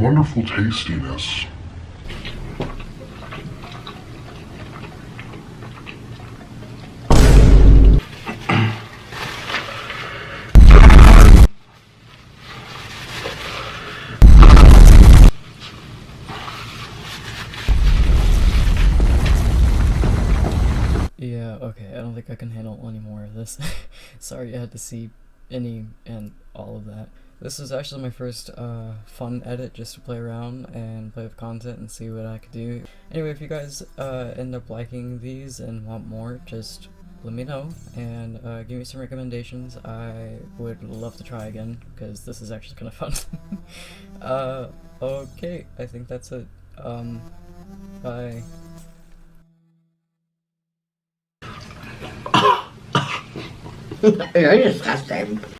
wonderful tastiness. Yeah, okay, I don't think I can handle any more of this. Sorry I had to see any and all of that. This is actually my first fun edit, just to play around and play with content and see what I could do. Anyway, if you guys end up liking these and want more, just let me know and give me some recommendations. I would love to try again because this is actually kind of fun. Okay, I think that's it. Bye. You're disgusting.